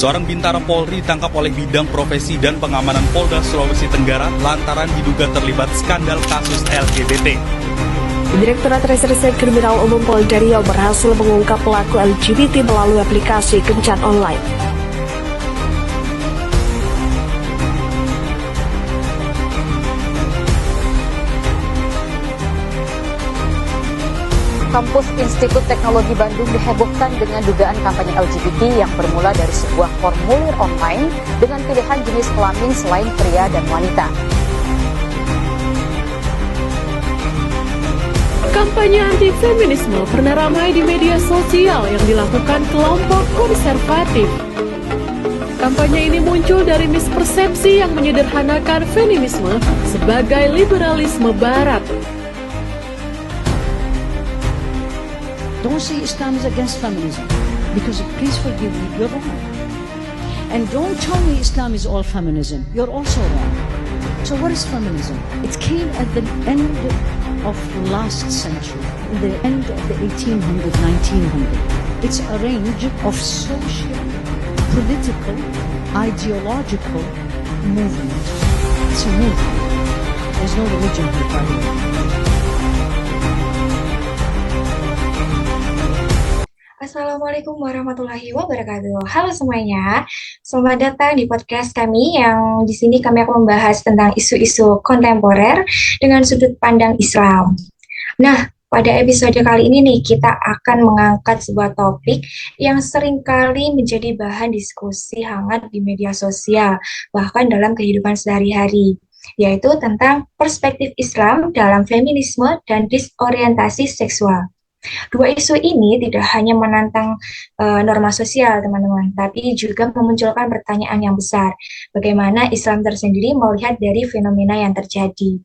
Seorang bintara Polri ditangkap oleh Bidang Profesi dan Pengamanan Polda Sulawesi Tenggara lantaran diduga terlibat skandal kasus LGBT. Direktorat Reserse Kriminal Umum Polda Riau berhasil mengungkap pelaku LGBT melalui aplikasi Kencan Online. Kampus Institut Teknologi Bandung dihebohkan dengan dugaan kampanye LGBT yang bermula dari sebuah formulir online dengan pilihan jenis kelamin selain pria dan wanita. Kampanye anti-feminisme pernah ramai di media sosial yang dilakukan kelompok konservatif. Kampanye ini muncul dari mispersepsi yang menyederhanakan feminisme sebagai liberalisme barat. Don't say Islam is against feminism, because please forgive me, you're wrong. And don't tell me Islam is all feminism, you're also wrong. So what is feminism? It came at the end of last century, in the end of the 1900. It's a range of social, political, ideological movement. It's a movement. There's no religion here, by the way. Assalamualaikum warahmatullahi wabarakatuh. Halo semuanya, selamat datang di podcast kami yang di sini kami akan membahas tentang isu-isu kontemporer dengan sudut pandang Islam. Nah, pada episode kali ini nih kita akan mengangkat sebuah topik yang seringkali menjadi bahan diskusi hangat di media sosial, bahkan dalam kehidupan sehari-hari, yaitu tentang perspektif Islam dalam feminisme dan disorientasi seksual. Dua isu ini tidak hanya menantang norma sosial, teman-teman, tapi juga memunculkan pertanyaan yang besar. Bagaimana Islam tersendiri melihat dari fenomena yang terjadi?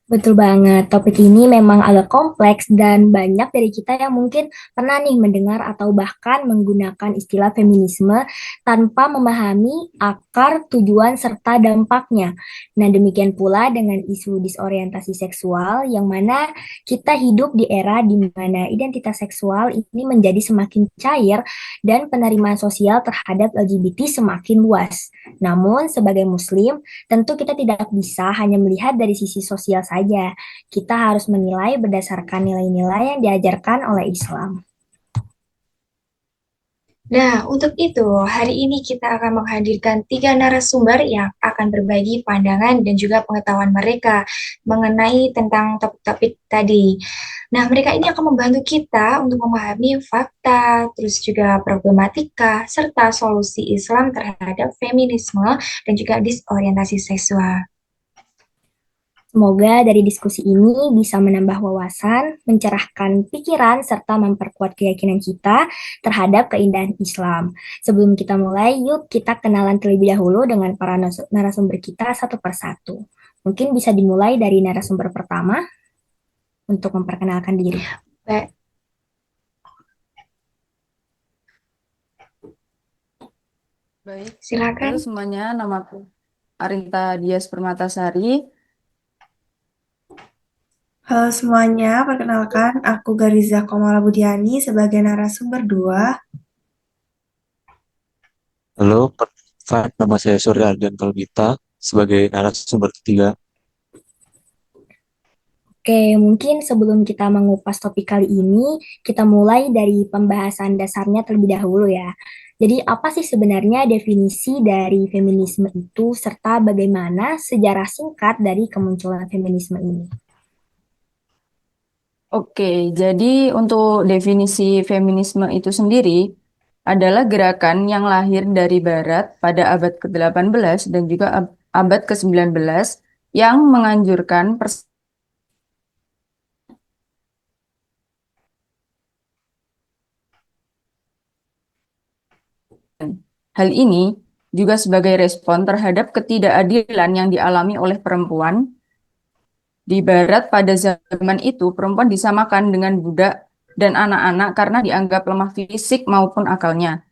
Betul banget, topik ini memang agak kompleks dan banyak dari kita yang mungkin pernah nih mendengar atau bahkan menggunakan istilah feminisme tanpa memahami akar, tujuan, serta dampaknya. Nah, demikian pula dengan isu disorientasi seksual yang mana kita hidup di era di mana identitas seksual ini menjadi semakin cair dan penerimaan sosial terhadap LGBT semakin luas. Namun, sebagai Muslim, tentu kita tidak bisa hanya melihat dari sisi sosial saja. Kita harus menilai berdasarkan nilai-nilai yang diajarkan oleh Islam. Nah, untuk itu, hari ini kita akan menghadirkan 3 narasumber yang akan berbagi pandangan dan juga pengetahuan mereka mengenai tentang topik-topik tadi. Nah, mereka ini akan membantu kita untuk memahami fakta, terus juga problematika, serta solusi Islam terhadap feminisme dan juga disorientasi seksual. Semoga dari diskusi ini bisa menambah wawasan, mencerahkan pikiran, serta memperkuat keyakinan kita terhadap keindahan Islam. Sebelum kita mulai, yuk kita kenalan terlebih dahulu dengan para narasumber kita satu persatu. Mungkin bisa dimulai dari narasumber pertama untuk memperkenalkan diri. Baik, Silakan. halo semuanya, namaku Arinta Dias Permatasari. Halo semuanya, perkenalkan aku Gariza Komala Budiani sebagai narasumber 2. Halo, perkenalkan nama saya Surya Ardian Kalbita sebagai narasumber 3. Oke, mungkin sebelum kita mengupas topik kali ini, kita mulai dari pembahasan dasarnya terlebih dahulu ya. Jadi apa sih sebenarnya definisi dari feminisme itu, serta bagaimana sejarah singkat dari kemunculan feminisme ini? Oke, jadi untuk definisi feminisme itu sendiri adalah gerakan yang lahir dari Barat pada abad ke-18 dan juga abad ke-19 yang menganjurkan Hal ini juga sebagai respon terhadap ketidakadilan yang dialami oleh perempuan. Di Barat pada zaman itu, perempuan disamakan dengan budak dan anak-anak karena dianggap lemah fisik maupun akalnya.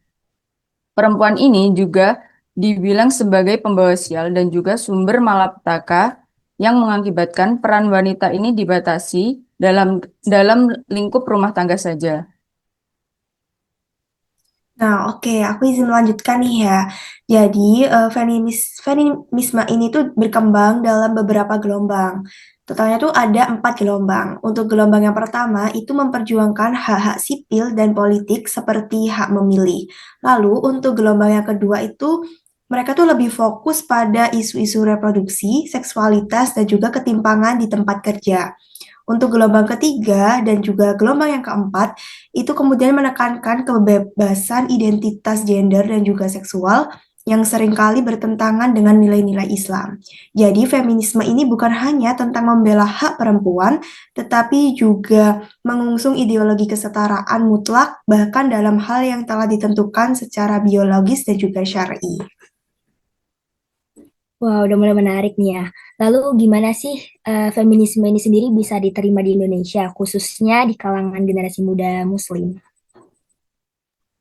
Perempuan ini juga dibilang sebagai pembawa sial dan juga sumber malapetaka yang mengakibatkan peran wanita ini dibatasi dalam lingkup rumah tangga saja. Nah, oke, aku izin melanjutkan nih ya. Jadi, feminisme ini tuh berkembang dalam beberapa gelombang. Totalnya tuh ada 4 gelombang. Untuk gelombang yang pertama itu memperjuangkan hak-hak sipil dan politik seperti hak memilih. Lalu untuk gelombang yang kedua itu mereka tuh lebih fokus pada isu-isu reproduksi, seksualitas, dan juga ketimpangan di tempat kerja. Untuk gelombang ketiga dan juga gelombang yang keempat, itu kemudian menekankan kebebasan identitas gender dan juga seksual yang seringkali bertentangan dengan nilai-nilai Islam. Jadi feminisme ini bukan hanya tentang membela hak perempuan, tetapi juga mengusung ideologi kesetaraan mutlak bahkan dalam hal yang telah ditentukan secara biologis dan juga syar'i. Wah, udah mulai menarik nih ya. Lalu gimana sih feminisme ini sendiri bisa diterima di Indonesia, khususnya di kalangan generasi muda Muslim?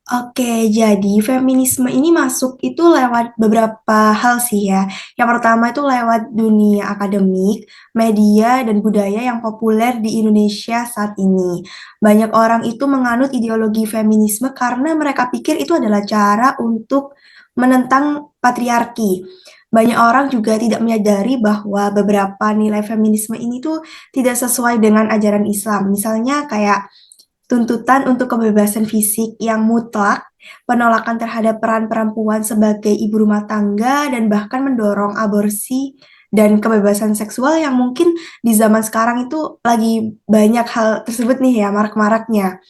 Oke, jadi feminisme ini masuk itu lewat beberapa hal sih ya. Yang pertama itu lewat dunia akademik, media, dan budaya yang populer di Indonesia saat ini. Banyak orang itu menganut ideologi feminisme karena mereka pikir itu adalah cara untuk menentang patriarki. Banyak orang juga tidak menyadari bahwa beberapa nilai feminisme ini tuh tidak sesuai dengan ajaran Islam. Misalnya kayak tuntutan untuk kebebasan fisik yang mutlak, penolakan terhadap peran perempuan sebagai ibu rumah tangga, dan bahkan mendorong aborsi dan kebebasan seksual yang mungkin di zaman sekarang itu lagi banyak hal tersebut nih ya, marak-maraknya.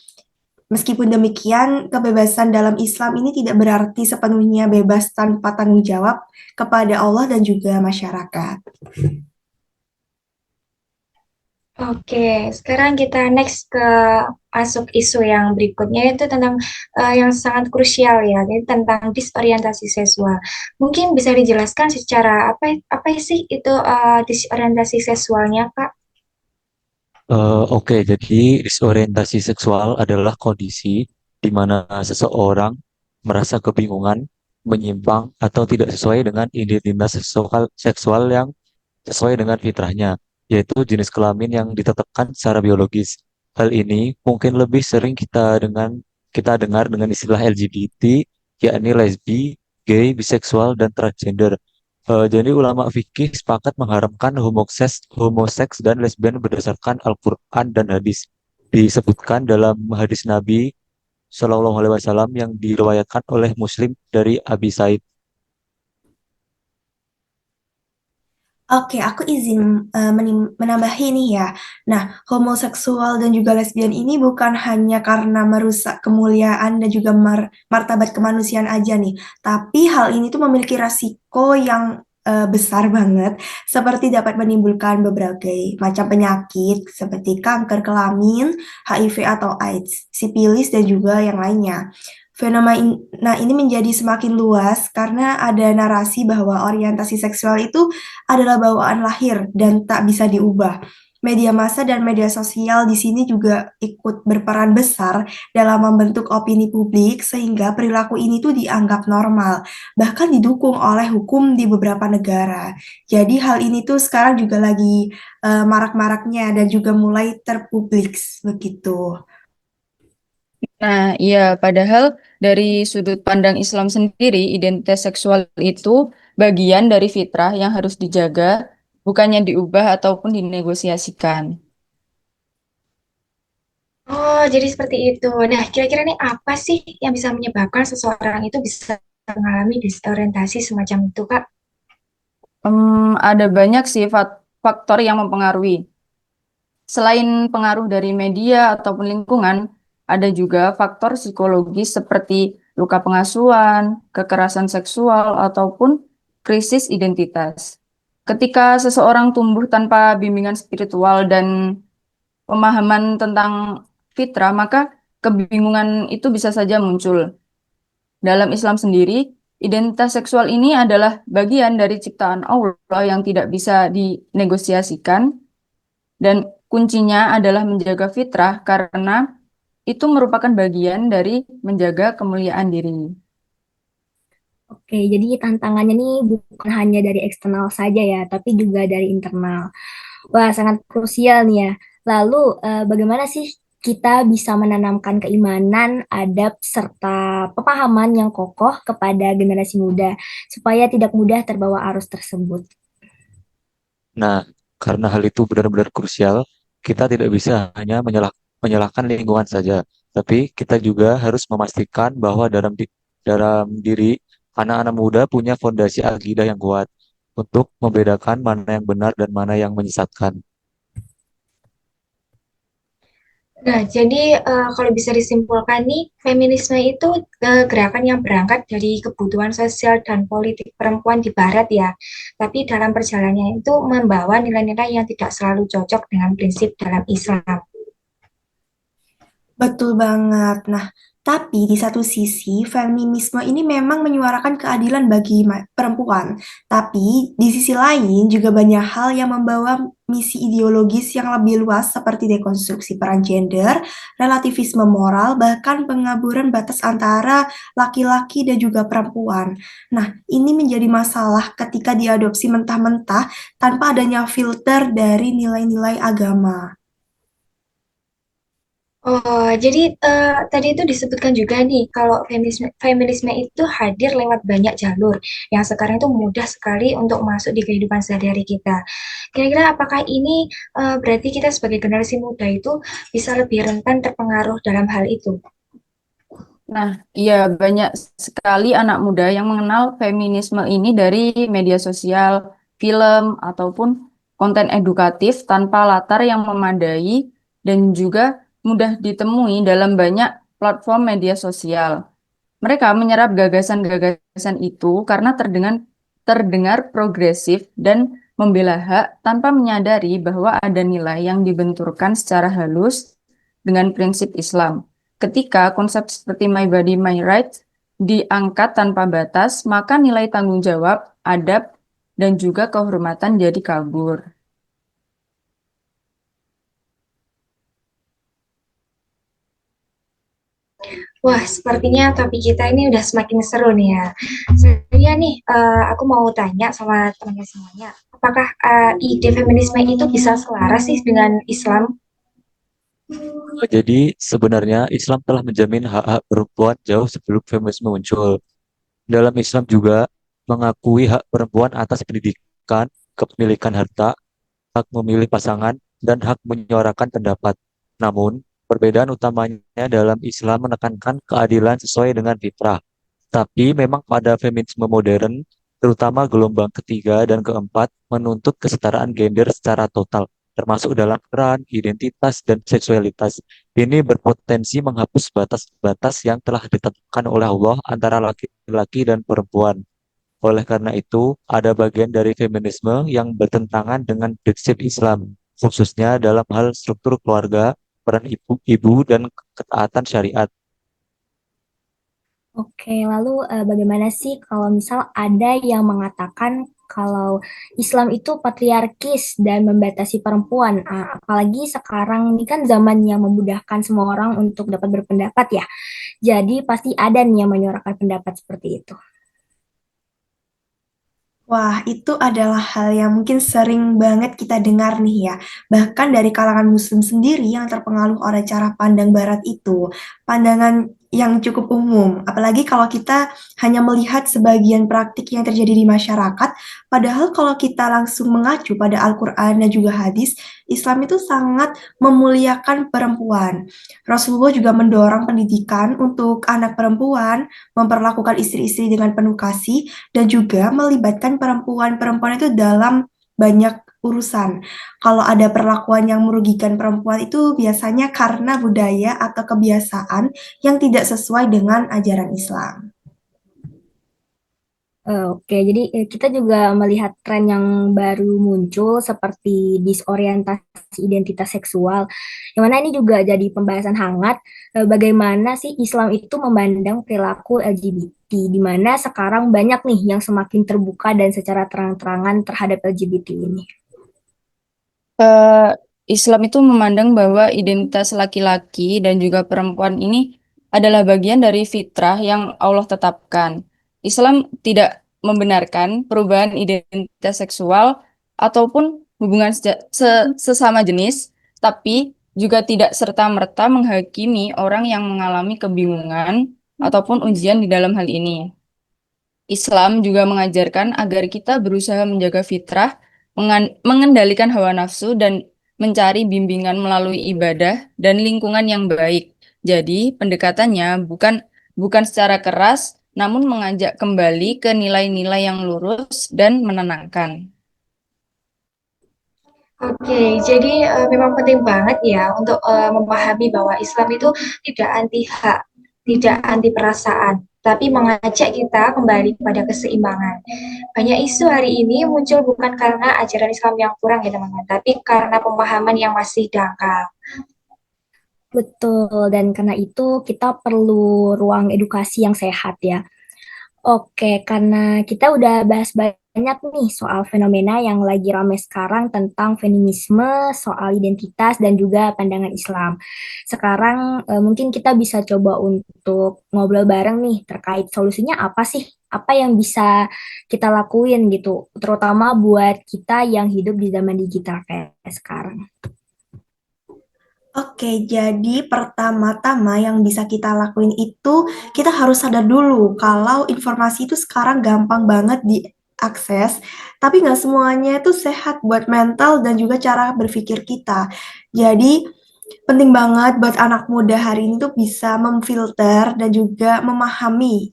Meskipun demikian, kebebasan dalam Islam ini tidak berarti sepenuhnya bebas tanpa tanggung jawab kepada Allah dan juga masyarakat. Oke, sekarang kita next ke masuk isu yang berikutnya itu tentang yang sangat krusial ya, jadi tentang disorientasi seksual. Mungkin bisa dijelaskan secara apa sih itu disorientasi seksualnya, Kak? Oke, jadi disorientasi seksual adalah kondisi di mana seseorang merasa kebingungan, menyimpang, atau tidak sesuai dengan identitas seksual yang sesuai dengan fitrahnya, yaitu jenis kelamin yang ditetapkan secara biologis. Hal ini mungkin lebih sering kita dengar dengan istilah LGBT, yakni lesbi, gay, biseksual, dan transgender. Jadi ulama fikih sepakat mengharamkan homoseks dan lesbian berdasarkan Al-Quran dan hadis. Disebutkan dalam hadis Nabi Shallallahu Alaihi Wasallam yang diriwayatkan oleh Muslim dari Abi Said. Oke, aku izin menambahi nih ya. Nah, homoseksual dan juga lesbian ini bukan hanya karena merusak kemuliaan dan juga martabat kemanusiaan aja nih, tapi hal ini tuh memiliki resiko yang besar banget, seperti dapat menimbulkan berbagai macam penyakit seperti kanker kelamin, HIV atau AIDS, sipilis, dan juga yang lainnya. Fenomena ini menjadi semakin luas karena ada narasi bahwa orientasi seksual itu adalah bawaan lahir dan tak bisa diubah. Media massa dan media sosial di sini juga ikut berperan besar dalam membentuk opini publik sehingga perilaku ini tuh dianggap normal, bahkan didukung oleh hukum di beberapa negara. Jadi hal ini tuh sekarang juga lagi marak-maraknya dan juga mulai terpublik begitu. Nah, iya, padahal dari sudut pandang Islam sendiri, identitas seksual itu bagian dari fitrah yang harus dijaga, bukannya diubah ataupun dinegosiasikan. Oh, jadi seperti itu. Nah, kira-kira nih apa sih yang bisa menyebabkan seseorang itu bisa mengalami disorientasi semacam itu, Kak? Ada banyak sih faktor yang mempengaruhi. Selain pengaruh dari media ataupun lingkungan, ada juga faktor psikologis seperti luka pengasuhan, kekerasan seksual, ataupun krisis identitas. Ketika seseorang tumbuh tanpa bimbingan spiritual dan pemahaman tentang fitrah, maka kebingungan itu bisa saja muncul. Dalam Islam sendiri, identitas seksual ini adalah bagian dari ciptaan Allah yang tidak bisa dinegosiasikan, dan kuncinya adalah menjaga fitrah karena itu merupakan bagian dari menjaga kemuliaan diri. Oke, jadi tantangannya nih bukan hanya dari eksternal saja ya, tapi juga dari internal. Wah, sangat krusial nih ya. Lalu, bagaimana sih kita bisa menanamkan keimanan, adab, serta pemahaman yang kokoh kepada generasi muda, supaya tidak mudah terbawa arus tersebut. Nah, karena hal itu benar-benar krusial, kita tidak bisa hanya menyalahkan lingkungan saja, tapi kita juga harus memastikan bahwa dalam diri anak-anak muda punya fondasi akidah yang kuat untuk membedakan mana yang benar dan mana yang menyesatkan. Nah, jadi kalau bisa disimpulkan nih, feminisme itu gerakan yang berangkat dari kebutuhan sosial dan politik perempuan di Barat ya. Tapi dalam perjalanannya itu membawa nilai-nilai yang tidak selalu cocok dengan prinsip dalam Islam. Betul banget. Nah, tapi di satu sisi, feminisme ini memang menyuarakan keadilan bagi perempuan. Tapi di sisi lain juga banyak hal yang membawa misi ideologis yang lebih luas seperti dekonstruksi peran gender, relativisme moral, bahkan pengaburan batas antara laki-laki dan juga perempuan. Nah, ini menjadi masalah ketika diadopsi mentah-mentah tanpa adanya filter dari nilai-nilai agama. Oh, jadi tadi itu disebutkan juga nih kalau feminisme itu hadir lewat banyak jalur yang sekarang itu mudah sekali untuk masuk di kehidupan sehari-hari kita. Kira-kira apakah ini berarti kita sebagai generasi muda itu bisa lebih rentan terpengaruh dalam hal itu? Nah, iya banyak sekali anak muda yang mengenal feminisme ini dari media sosial, film, ataupun konten edukatif tanpa latar yang memadai dan juga mudah ditemui dalam banyak platform media sosial. Mereka menyerap gagasan-gagasan itu karena terdengar progresif dan membela hak tanpa menyadari bahwa ada nilai yang dibenturkan secara halus dengan prinsip Islam. Ketika konsep seperti my body, my rights diangkat tanpa batas, maka nilai tanggung jawab, adab, dan juga kehormatan jadi kabur. Wah, sepertinya topik kita ini udah semakin seru nih ya. Saya nih, aku mau tanya sama teman-teman semuanya, apakah ide feminisme itu bisa selaras sih dengan Islam? Jadi sebenarnya Islam telah menjamin hak-hak perempuan jauh sebelum feminisme muncul. Dalam Islam juga mengakui hak perempuan atas pendidikan, kepemilikan harta, hak memilih pasangan, dan hak menyuarakan pendapat. Namun, perbedaan utamanya dalam Islam menekankan keadilan sesuai dengan fitrah. Tapi memang pada feminisme modern, terutama gelombang ketiga dan keempat, menuntut kesetaraan gender secara total, termasuk dalam peran, identitas, dan seksualitas. Ini berpotensi menghapus batas-batas yang telah ditetapkan oleh Allah antara laki-laki dan perempuan. Oleh karena itu, ada bagian dari feminisme yang bertentangan dengan prinsip Islam, khususnya dalam hal struktur keluarga, peran ibu-ibu, dan ketaatan syariat. Oke, lalu bagaimana sih kalau misal ada yang mengatakan kalau Islam itu patriarkis dan membatasi perempuan, apalagi sekarang ini kan zaman yang memudahkan semua orang untuk dapat berpendapat ya. Jadi pasti ada nih yang menyuarakan pendapat seperti itu. Wah, itu adalah hal yang mungkin sering banget kita dengar nih ya. Bahkan dari kalangan Muslim sendiri yang terpengaruh oleh cara pandang Barat itu, pandangan yang cukup umum. Apalagi kalau kita hanya melihat sebagian praktik yang terjadi di masyarakat, padahal kalau kita langsung mengacu pada Al-Quran dan juga hadis, Islam itu sangat memuliakan perempuan. Rasulullah juga mendorong pendidikan untuk anak perempuan, memperlakukan istri-istri dengan penuh kasih, dan juga melibatkan perempuan-perempuan itu dalam banyak urusan. Kalau ada perlakuan yang merugikan perempuan itu biasanya karena budaya atau kebiasaan yang tidak sesuai dengan ajaran Islam. Oke, jadi kita juga melihat tren yang baru muncul seperti disorientasi identitas seksual, yang mana ini juga jadi pembahasan hangat. Bagaimana sih Islam itu memandang perilaku LGBT, di mana sekarang banyak nih yang semakin terbuka dan secara terang-terangan terhadap LGBT ini. Islam itu memandang bahwa identitas laki-laki dan juga perempuan ini adalah bagian dari fitrah yang Allah tetapkan. Islam tidak membenarkan perubahan identitas seksual ataupun hubungan sesama jenis, tapi juga tidak serta-merta menghakimi orang yang mengalami kebingungan ataupun ujian di dalam hal ini. Islam juga mengajarkan agar kita berusaha menjaga fitrah, mengendalikan hawa nafsu, dan mencari bimbingan melalui ibadah dan lingkungan yang baik. Jadi, pendekatannya bukan secara keras, namun mengajak kembali ke nilai-nilai yang lurus dan menenangkan. Oke, jadi memang penting banget ya untuk memahami bahwa Islam itu tidak anti hak, tidak anti perasaan, tapi mengajak kita kembali pada keseimbangan. Banyak isu hari ini muncul bukan karena ajaran Islam yang kurang ya teman-teman, tapi karena pemahaman yang masih dangkal. Betul, dan karena itu kita perlu ruang edukasi yang sehat ya. Oke, karena kita udah bahas banyak nih soal fenomena yang lagi ramai sekarang tentang feminisme, soal identitas, dan juga pandangan Islam. Sekarang mungkin kita bisa coba untuk ngobrol bareng nih terkait solusinya apa sih? Apa yang bisa kita lakuin gitu, terutama buat kita yang hidup di zaman digital kayak sekarang. Oke, jadi pertama-tama yang bisa kita lakuin itu kita harus sadar dulu kalau informasi itu sekarang gampang banget diakses, tapi nggak semuanya itu sehat buat mental dan juga cara berpikir kita. Jadi penting banget buat anak muda hari ini tuh bisa memfilter dan juga memahami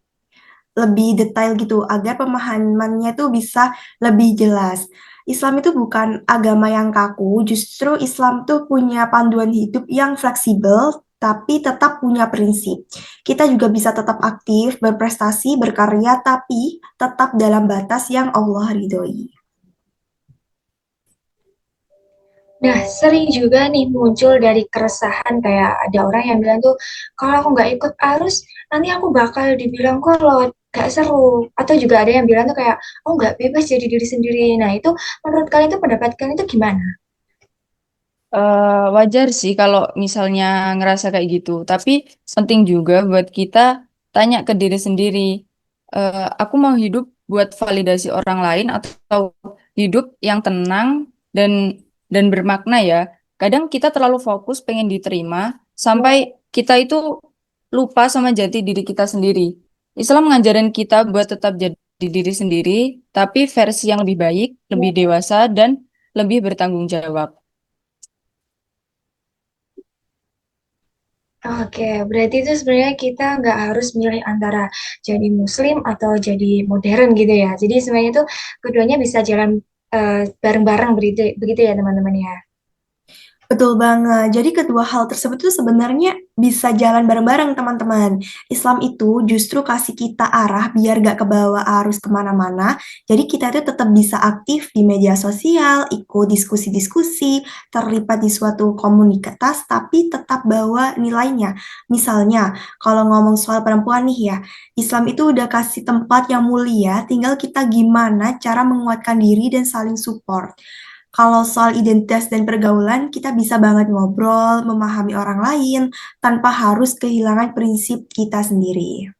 lebih detail gitu agar pemahamannya tuh bisa lebih jelas. Islam itu bukan agama yang kaku, justru Islam tuh punya panduan hidup yang fleksibel tapi tetap punya prinsip. Kita juga bisa tetap aktif, berprestasi, berkarya, tapi tetap dalam batas yang Allah ridhoi. Nah, sering juga nih muncul dari keresahan kayak ada orang yang bilang tuh, kalau aku nggak ikut arus, nanti aku bakal dibilang kolot, gak seru. Atau juga ada yang bilang tuh kayak, oh nggak bebas jadi diri sendiri. Nah, itu menurut kalian tuh pendapat kalian itu gimana? Wajar sih kalau misalnya ngerasa kayak gitu, tapi penting juga buat kita tanya ke diri sendiri, aku mau hidup buat validasi orang lain atau hidup yang tenang dan bermakna ya. Kadang kita terlalu fokus pengen diterima sampai kita itu lupa sama jati diri kita sendiri. Islam ngajarin kita buat tetap jadi diri sendiri, tapi versi yang lebih baik, lebih dewasa, dan lebih bertanggung jawab. Oke, berarti itu sebenarnya kita nggak harus milih antara jadi muslim atau jadi modern gitu ya. Jadi sebenarnya itu keduanya bisa jalan bareng-bareng begitu, begitu ya teman-teman ya. Betul banget. Jadi kedua hal tersebut itu sebenarnya bisa jalan bareng-bareng teman-teman. Islam itu justru kasih kita arah biar gak kebawa arus kemana-mana. Jadi kita itu tetap bisa aktif di media sosial, ikut diskusi-diskusi, terlibat di suatu komunitas, tapi tetap bawa nilainya. Misalnya, kalau ngomong soal perempuan nih ya, Islam itu udah kasih tempat yang mulia, tinggal kita gimana cara menguatkan diri dan saling support. Kalau soal identitas dan pergaulan, kita bisa banget ngobrol, memahami orang lain, tanpa harus kehilangan prinsip kita sendiri.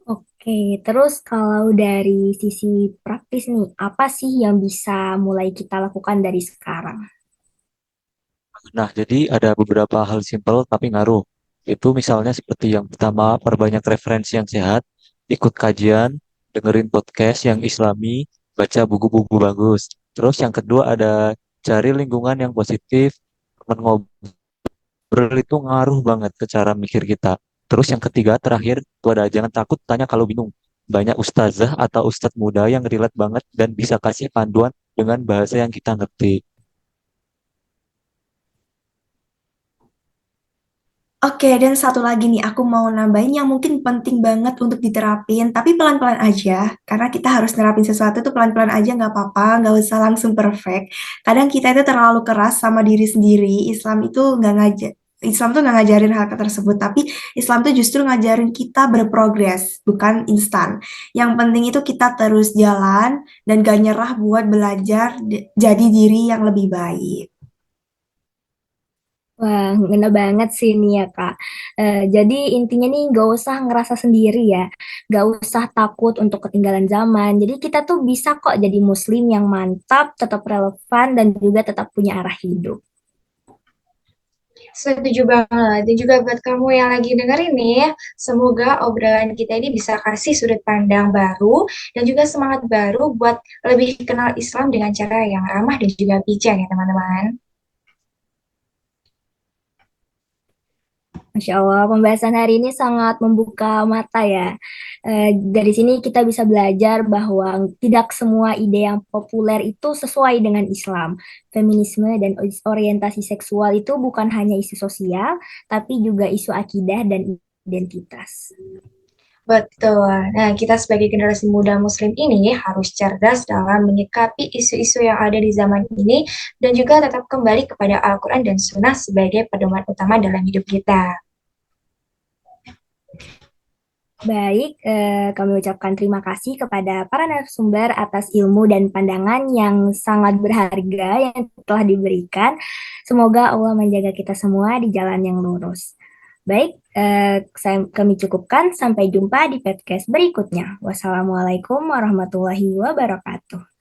Oke, terus kalau dari sisi praktis nih, apa sih yang bisa mulai kita lakukan dari sekarang? Nah, jadi ada beberapa hal simpel tapi ngaruh. Itu misalnya seperti yang pertama, perbanyak referensi yang sehat, ikut kajian, dengerin podcast yang Islami, baca buku-buku bagus. Terus yang kedua ada cari lingkungan yang positif, teman ngobrol itu ngaruh banget ke cara mikir kita. Terus yang ketiga, terakhir, itu ada jangan takut tanya kalau bingung. Banyak ustazah atau ustadz muda yang relate banget dan bisa kasih panduan dengan bahasa yang kita ngerti. Oke, dan satu lagi nih, aku mau nambahin yang mungkin penting banget untuk diterapin, tapi pelan-pelan aja, karena kita harus nerapin sesuatu tuh pelan-pelan aja, nggak apa-apa, nggak usah langsung perfect. Kadang kita itu terlalu keras sama diri sendiri, Islam tuh nggak ngajarin hal tersebut, tapi Islam tuh justru ngajarin kita berprogres, bukan instan. Yang penting itu kita terus jalan dan gak nyerah buat belajar jadi diri yang lebih baik. Wah, ngena banget sih ini ya Kak. Jadi intinya nih gak usah ngerasa sendiri ya, gak usah takut untuk ketinggalan zaman. Jadi kita tuh bisa kok jadi muslim yang mantap, tetap relevan, dan juga tetap punya arah hidup. Setuju banget. Dan juga buat kamu yang lagi dengerin nih, semoga obrolan kita ini bisa kasih sudut pandang baru dan juga semangat baru buat lebih kenal Islam dengan cara yang ramah dan juga bijak ya teman-teman. Masya Allah, pembahasan hari ini sangat membuka mata ya. Dari sini kita bisa belajar bahwa tidak semua ide yang populer itu sesuai dengan Islam. Feminisme dan orientasi seksual itu bukan hanya isu sosial, tapi juga isu akidah dan identitas. Betul. Nah, kita sebagai generasi muda Muslim ini harus cerdas dalam menyikapi isu-isu yang ada di zaman ini dan juga tetap kembali kepada Al-Quran dan Sunnah sebagai pedoman utama dalam hidup kita. Baik, kami ucapkan terima kasih kepada para narasumber atas ilmu dan pandangan yang sangat berharga yang telah diberikan. Semoga Allah menjaga kita semua di jalan yang lurus. Baik, kami cukupkan. Sampai jumpa di podcast berikutnya. Wassalamualaikum warahmatullahi wabarakatuh.